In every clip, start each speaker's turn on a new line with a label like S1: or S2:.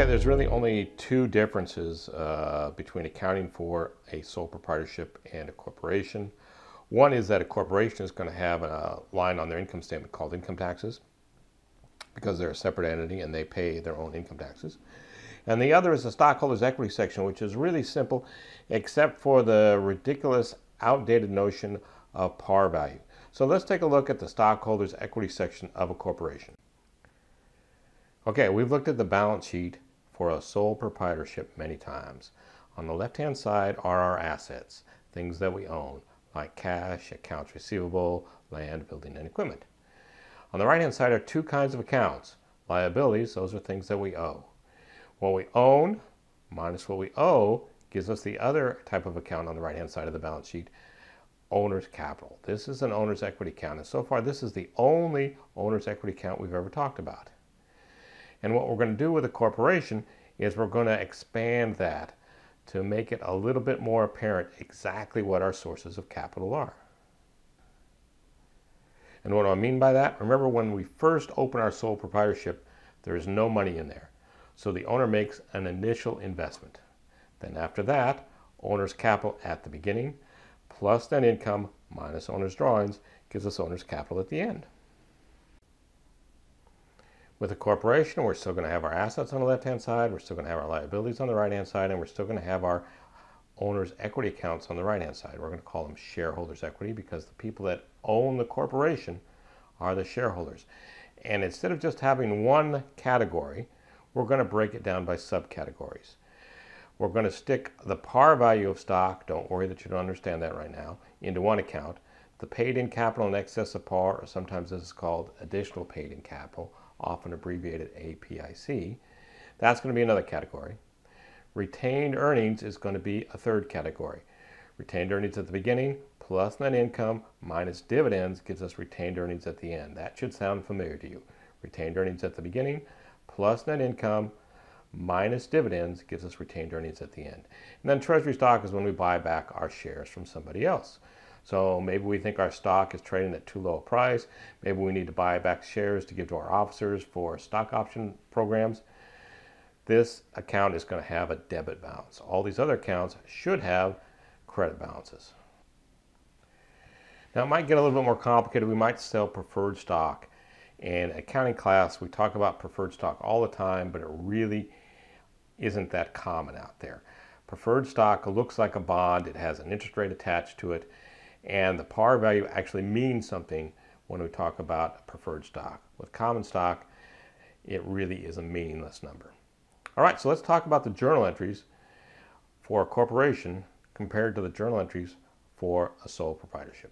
S1: there's really only two differences between accounting for a sole proprietorship and a corporation. One is that a corporation is going to have a line on their income statement called income taxes because they're a separate entity and they pay their own income taxes. And the other is the stockholders equity section, which is really simple except for the ridiculous outdated notion of par value. So let's take a look at the stockholders equity section of a corporation. Okay, we've looked at the balance sheet for a sole proprietorship many times. On the left-hand side are our assets, things that we own, like cash, accounts receivable, land, building, and equipment. On the right-hand side are two kinds of accounts. Liabilities, those are things that we owe. What we own minus what we owe gives us the other type of account on the right-hand side of the balance sheet, owner's capital. This is an owner's equity account, and so far this is the only owner's equity account we've ever talked about. And what we're going to do with a corporation is we're going to expand that to make it a little bit more apparent exactly what our sources of capital are. And what do I mean by that? Remember, when we first open our sole proprietorship, there is no money in there. So the owner makes an initial investment. Then after that, owner's capital at the beginning plus net income minus owner's drawings gives us owner's capital at the end. With a corporation, we're still going to have our assets on the left-hand side, we're still going to have our liabilities on the right-hand side, and we're still going to have our owner's equity accounts on the right-hand side. We're going to call them shareholders equity because the people that own the corporation are the shareholders. And instead of just having one category, we're going to break it down by subcategories. We're going to stick the par value of stock, don't worry that you don't understand that right now, into one account. The paid-in capital in excess of par, or sometimes this is called additional paid-in capital, often abbreviated APIC, that's going to be another category. Retained earnings is going to be a third category. Retained earnings at the beginning plus net income minus dividends gives us retained earnings at the end. That should sound familiar to you. Retained earnings at the beginning plus net income minus dividends gives us retained earnings at the end. And then treasury stock is when we buy back our shares from somebody else. So maybe we think our stock is trading at too low a price. Maybe we need to buy back shares to give to our officers for stock option programs. This account is going to have a debit balance. All these other accounts should have credit balances. Now it might get a little bit more complicated. We might sell preferred stock. In accounting class, we talk about preferred stock all the time, but it really isn't that common out there. Preferred stock looks like a bond. It has an interest rate attached to it. And the par value actually means something when we talk about preferred stock. With common stock, it really is a meaningless number. All right, so let's talk about the journal entries for a corporation compared to the journal entries for a sole proprietorship.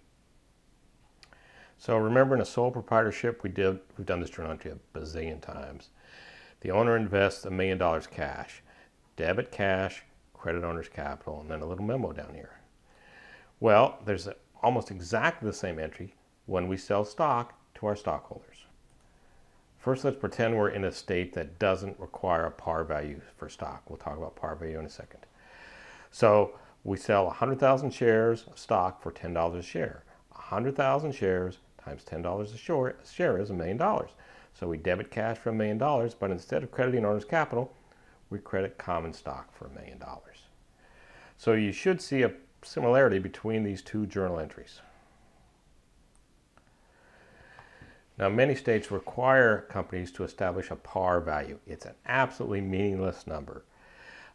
S1: So remember, in a sole proprietorship, we've done this journal entry a bazillion times. The owner invests $1 million cash, debit cash, credit owner's capital, and then a little memo down here. Well, there's almost exactly the same entry when we sell stock to our stockholders. First, let's pretend we're in a state that doesn't require a par value for stock. We'll talk about par value in a second. So we sell 100,000 shares of stock for $10 a share. 100,000 shares times $10 a share is $1 million. So we debit cash for $1 million, but instead of crediting owner's capital, we credit common stock for $1 million. So you should see a similarity between these two journal entries. Now, many states require companies to establish a par value. It's an absolutely meaningless number.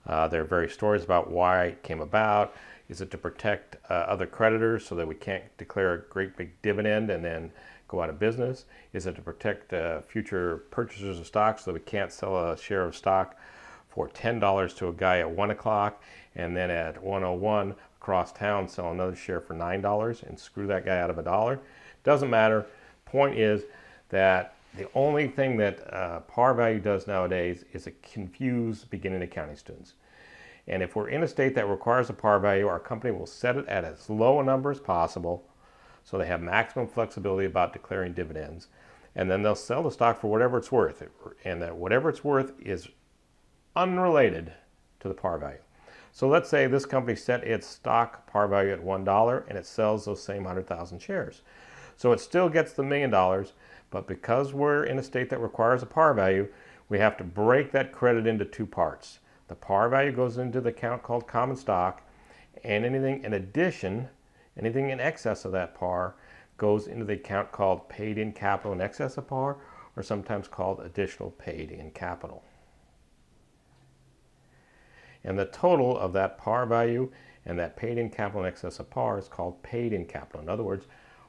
S1: There are various stories about why it came about. Is it to protect other creditors so that we can't declare a great big dividend and then go out of business? Is it to protect future purchasers of stock so that we can't sell a share of stock for $10 to a guy at 1 o'clock and then at 1:01 across town sell another share for $9 and screw that guy out of $1? Doesn't matter. Point is that the only thing that par value does nowadays is it confuse beginning accounting students. And if we're in a state that requires a par value, our company will set it at as low a number as possible so they have maximum flexibility about declaring dividends. And then they'll sell the stock for whatever it's worth. And that whatever it's worth is unrelated to the par value. So let's say this company set its stock par value at $1 and it sells those same 100,000 shares. So it still gets the $1 million, but because we're in a state that requires a par value, we have to break that credit into two parts. The par value goes into the account called common stock, and anything in addition, anything in excess of that par, goes into the account called paid in capital in excess of par, or sometimes called additional paid in capital. And the total of that par value and that paid in capital in excess of par is called paid in capital. In other words,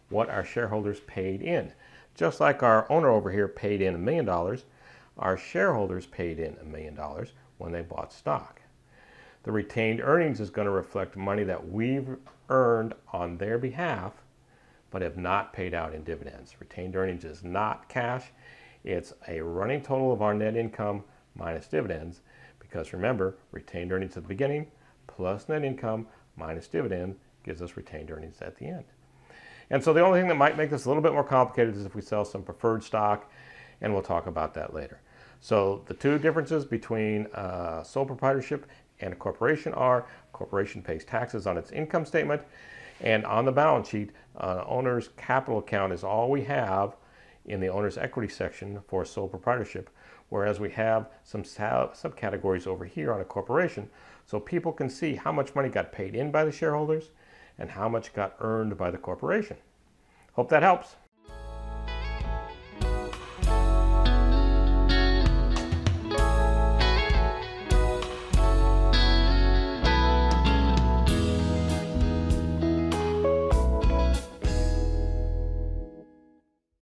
S1: what our shareholders paid in. Just like our owner over here paid in $1 million, our shareholders paid in $1 million when they bought stock. The retained earnings is going to reflect money that we've earned on their behalf but have not paid out in dividends. Retained earnings is not cash. It's a running total of our net income minus dividends, because remember, retained earnings at the beginning plus net income minus dividend gives us retained earnings at the end. And so the only thing that might make this a little bit more complicated is if we sell some preferred stock, and we'll talk about that later. So the two differences between sole proprietorship and a corporation are: a corporation pays taxes on its income statement, and on the balance sheet, owner's capital account is all we have in the owner's equity section for sole proprietorship, whereas we have some subcategories over here on a corporation, so people can see how much money got paid in by the shareholders and how much got earned by the corporation. Hope that helps.